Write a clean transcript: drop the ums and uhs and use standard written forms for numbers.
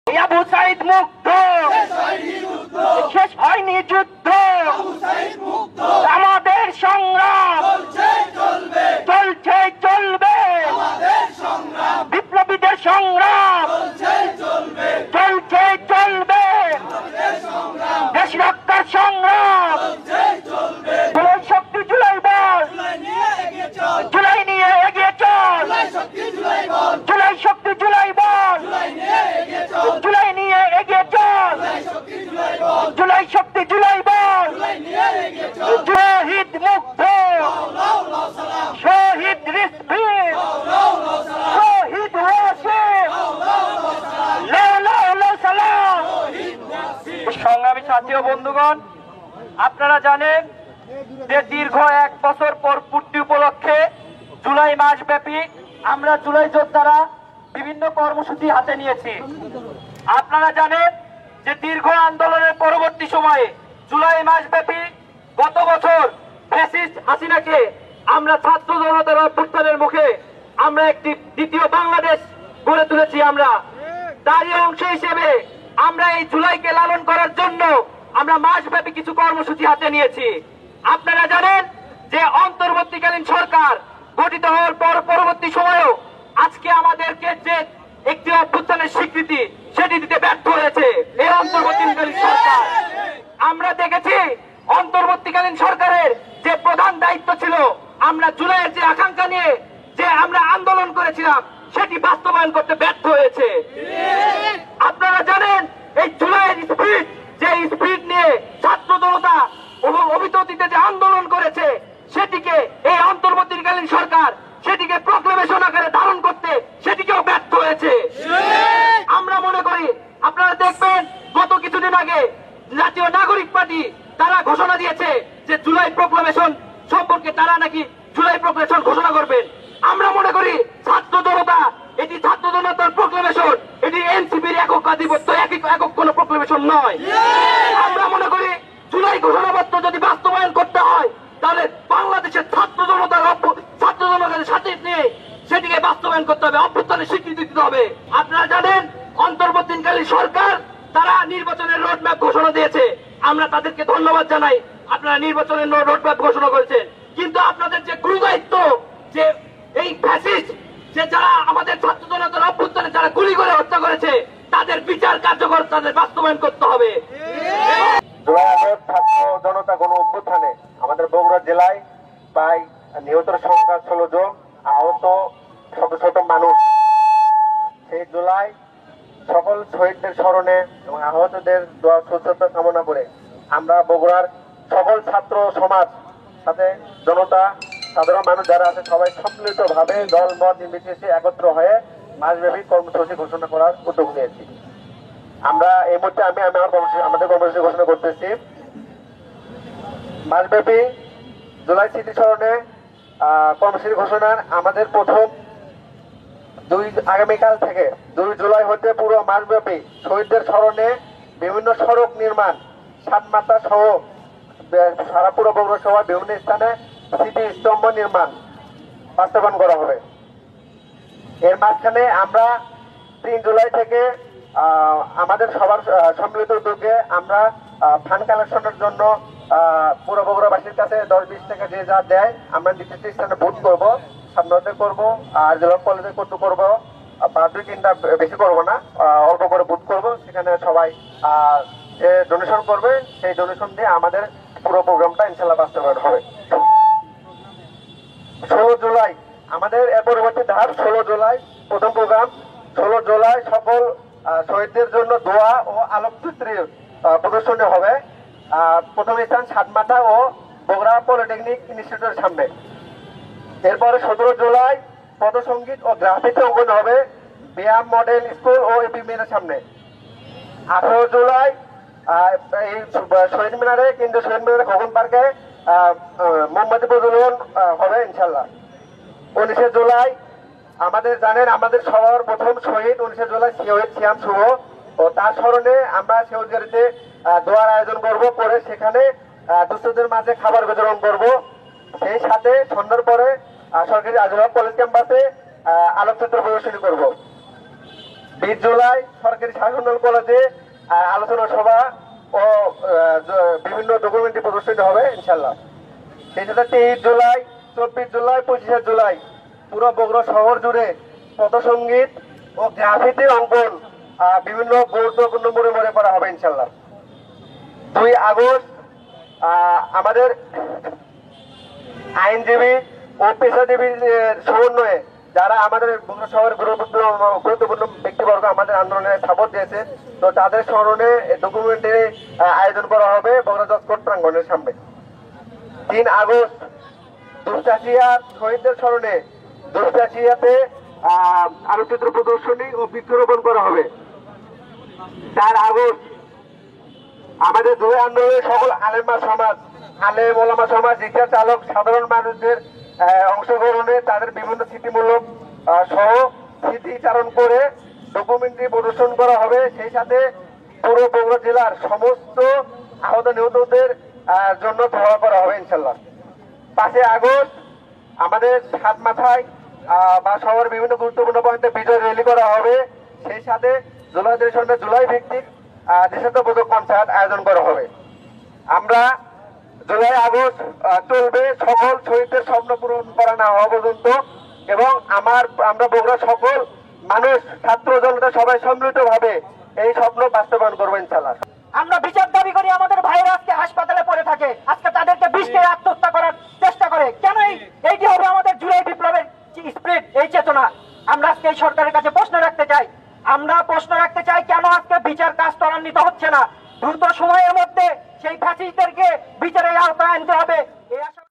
আবু সাইদ মুগ্ধ, শেষ হয়নি যুদ্ধ, আমাদের সংগ্রাম চলছে চলবে, বিপ্লবীদের সংগ্রাম চলছে চলবে, দেশ রক্ষার সংগ্রাম জুলাই শক্তি, জুলাই বল, জুলাই নিয়ে এগিয়ে চল, জুলাই শক্তি, জুলাই বল, জুলাই নিয়ে এগিয়ে চল, জুলাই শক্তি, জুলাই বল, শহীদ মুগ্ধ, শহীদ রিজভী, শহীদ ওয়াসিম, সালাম। সংগ্রামী সাথী ও বন্ধুগণ, আপনারা জানেন যে দীর্ঘ 1 বছর পর পূর্তি উপলক্ষে জুলাই মাস ব্যাপী আমরা জুলাই যোদ্ধারা বিভিন্ন কর্মসূচি হাতে নিয়েছি। আপনারা জানেন যে দীর্ঘ আন্দোলনের পরবর্তী সময়ে জুলাই মাস ব্যাপী গত বছর ফ্যাসিস্ট হাসিনাকে আমরা ছাত্র জনতার অভ্যুত্থানের মুখে আমরা একটি দ্বিতীয় বাংলাদেশ গড়ে তুলেছি। আমরা তারই অংশ হিসেবে আমরা এই জুলাইকে লালন করার জন্য আমরা মাসব্যাপী কিছু কর্মসূচি হাতে নিয়েছি। আপনারা জানেন যে অন্তর্বর্তীকালীন সরকার গঠিত হওয়ার পর পরবর্তী সময়েও আজকে আমাদেরকে যে একটি অভ্যুত্থানের স্বীকৃতি সেটি দিতে ব্যর্থ হয়েছে এই অন্তর্বর্তীকালীন সরকার। আমরা দেখেছি অন্তর্বর্তীকালীন সরকারের যে প্রধান দায়িত্ব ছিল আমরা জুলাইয়ের যে আকাঙ্ক্ষা নিয়ে যে আমরা আন্দোলন করেছিলাম সেটি বাস্তবায়ন করতে ব্যর্থ হয়েছে। আপনারা জানেন এই জুলাইয়ের স্পিড, যে স্পিড নিয়ে ছাত্র জনতা অতীতে যে আন্দোলন করেছে সেটিকে এই অন্তর্বর্তীকালীন সরকার সেটিকে প্রক্লেমেশন আকারে ধারণ করতে সেটিকেও ব্যর্থ হয়েছে। আমরা মনে করি আপনারা দেখবেন গত কিছুদিন আগে জাতীয় নাগরিক পার্টি তারা ঘোষণা দিয়েছে যে জুলাই প্রক্লেমেশন সম্পর্কে তারা নাকি জুলাই প্রক্লেমেশন ঘোষণা করবেন। আমরা মনে করি ছাত্র জনতা, এটি ছাত্র জনতার প্রক্লেমেশন, এটি এনসিপির একক আধিপত্য, একক কোন প্রক্লেমেশন নয়। আমরা মনে করি জুলাই ঘোষণাপত্র যদি বাস্তবায়ন করতে হয় তাহলে বাংলাদেশের ছাত্র জনতার সাথে নিয়ে সেটিকে বাস্তবায়ন করতে হবে, অভ্যুত্থানের স্বীকৃতি দিতে হবে। আপনারা জানেন অন্তর্বর্তীকালীন সরকার তারা নির্বাচনের রোডম্যাপ ঘোষণা দিয়েছে, আমরা তাদেরকে ধন্যবাদ জানাই। আপনারা নির্বাচনের রোডম্যাপ ঘোষণা করেছেন, কিন্তু আপনাদের যে গুরুদায়িত্ব যে এই ফ্যাসিস্ট যে যারা আমাদের ছাত্র জনতার অভ্যুত্থানে যারা গুলি করে হত্যা করেছে তাদের বিচার কার্যকর তাদের বাস্তবায়ন করতে হবে। ছাত্র জনতা গণ অভ্যুত্থানে আমাদের বগুড়া জেলায় প্রায় নিহতের সংখ্যা 16 জন, আহত শত শত মানুষ। সেই জুলাই সকল শহীদদের স্মরণে এবং আহতদের দোয়া সুস্থতা কামনা করে আমরা বগুড়ার সকল ছাত্র সমাজ সাথে জনতা সাধারণ মানুষ যারা আছে সবাই সম্মিলিত ভাবে দল মত নির্বিশেষে একত্র হয়ে মাসব্যাপী কর্মসূচি ঘোষণা করার উদ্যোগ নিয়েছি। আমরা এই মুহূর্তে আমাদের কর্মসূচি ঘোষণা করতেছি। মাসব্যাপী জুলাই স্মৃতি স্মরণে কর্মসূচি ঘোষণার আমাদের প্রথম আগামীকাল থেকে 2 জুলাই হতে পুরো মাসব্যাপী শহীদদের স্মরণে বিভিন্ন সড়ক নির্মাণ, সাতমাথা সহ সারা পুরো বগুড়া সহ বিভিন্ন স্থানে স্মৃতিস্তম্ভ নির্মাণ বাস্তবায়ন করা হবে। এর মাঝখানে আমরা 3 জুলাই থেকে আমাদের সবার সম্মিলিত উদ্যোগে আমরা ফান্ড কালেকশনের জন্য পুরো বগুড়াবাসীর কাছে 10-20 টাকা যে যা দেয় আমরা নির্দিষ্ট স্থানে বুথ করবো, সামনে করবো, আর জেলা কলেজে করবো, 2-3টা বেশি করবো না, অল্প করে বুথ করবো। সেখানে সবাই যে ডোনেশন করবে সেই ডোনেশন দিয়ে আমাদের পুরো প্রোগ্রামটা ইনশাল্লাহ বাস্তবায়ন হবে। 16 জুলাই আমাদের এর পরবর্তী ধাপ 16 জুলাই প্রথম প্রোগ্রাম। 16 জুলাই সকল শহীদদের জন্য দোয়া ও আলোকচিত্রের প্রদর্শনী হবে। প্রথম স্থান সাতমাথা ও বগুড়া পলিটেকনিক ইনস্টিটিউটের সামনে। এরপরে 17 জুলাই পথসঙ্গীত ও গ্রাফিক্স অঙ্কন হবে বিয়াম মডেল স্কুল ও এপিএমের সামনে। 18 জুলাই এই শহীদ মিনারে কেন্দ্রীয় শহীদ মিনারে খগন পার্কে মোমবাতি প্রজ্বলন হবে ইনশাল্লাহ। 19 জুলাই আমাদের জানেন আমাদের সবার প্রথম শহীদ 19 জুলাই শহীদ সিয়াম শুভ, ও তার স্মরণে আমরা সেউজগাড়িতে দোয়ার আয়োজন করব, করে সেখানে দুস্থদের মাঝে খাবার বিতরণ করব। সেই সাথে সন্ধ্যার পরে সরকারি আজিমগঞ্জ কলেজ ক্যাম্পাসে আলোকচিত্র প্রদর্শনী করব। 20 জুলাই সরকারি শাসনাল কলেজে আলোচনা সভা ও বিভিন্ন ডকুমেন্টারি প্রদর্শিত হবে ইনশাল্লাহ। সেই সাথে 23 জুলাই, 24 জুলাই, 25 জুলাই পুরো বগুড়া শহর জুড়ে পথসঙ্গীত ও গ্রাফিতি অঙ্কন বিভিন্ন গুরুত্বপূর্ণ মোড়ে মোড়ে করা হবে ইনশাল্লাহ। 2 আগস্ট আমাদের আইনজীবী ও পেশাজীবী সমন্বয়ে যারা আমাদের বগুড়া শহরের গুরুত্বপূর্ণ ব্যক্তিবর্গ আমাদের আন্দোলনে সাপোর্ট দিয়েছে, তো তাদের স্মরণে ডকুমেন্টারি আয়োজন করা হবে বগুড়া জজ কোর্ট প্রাঙ্গণের সামনে। 3 আগস্ট দুপচাচিয়া শহীদদের স্মরণে দুপচাচিয়াতে আলোকচিত্র প্রদর্শনী ও বৃক্ষরোপণ করা হবে। 4 আগস্ট আমাদের জুলাই আন্দোলনের সকল আলেমা সমাজ, আলেম ওলামা সমাজ, রিক্সা চালক, সাধারণ মানুষদের অংশগ্রহণে তাদের বিভিন্ন স্মৃতিমূলক সহ স্মৃতিচারণ করে ডকুমেন্টারি প্রদর্শন করা হবে। সেই সাথে পুরো বগুড়া জেলার সমস্ত আহত নিহতদের জন্য দোয়া করা হবে ইনশাল্লাহ। 5 আগস্ট আমাদের সাত মাথায় বা শহরের বিভিন্ন গুরুত্বপূর্ণ পয়েন্টে বিজয় র্যালি করা হবে। সেই সাথে জুলাই দেশের জুলাই ভিত্তিক দেশাত্মবোধক কনসার্ট আয়োজন করা হবে। আমরা জুলাই আগস্ট চলবে সকল শহীদদের স্বপ্ন পূরণ করা না হওয়া পর্যন্ত, এবং আমরা বগুড়া সকল মানুষ, ছাত্র জনতা সবাই সম্মিলিতভাবে এই স্বপ্ন বাস্তবায়ন করবো ইনশাল্লাহ। আমরা বিচার দাবি করি। আমাদের ভাইয়েরা আজকে হাসপাতালে পড়ে থাকে, আজকে তাদেরকে বিষকে আত্মহত্যা করার চেষ্টা করে। কেন এইটি হবে আমাদের জুলাই বিপ্লবের স্পিরিট, এই চেতনা। আমরা আজকে এই সরকারের কাছে প্রশ্ন রাখতে চাই, কেন আজকে বিচার কাজ ত্বরান্বিত হচ্ছে না। দ্রুত সময়ের মধ্যে সেই ফ্যাসিস্টদেরকে বিচারের আওতায় আনতে হবে। এই আশা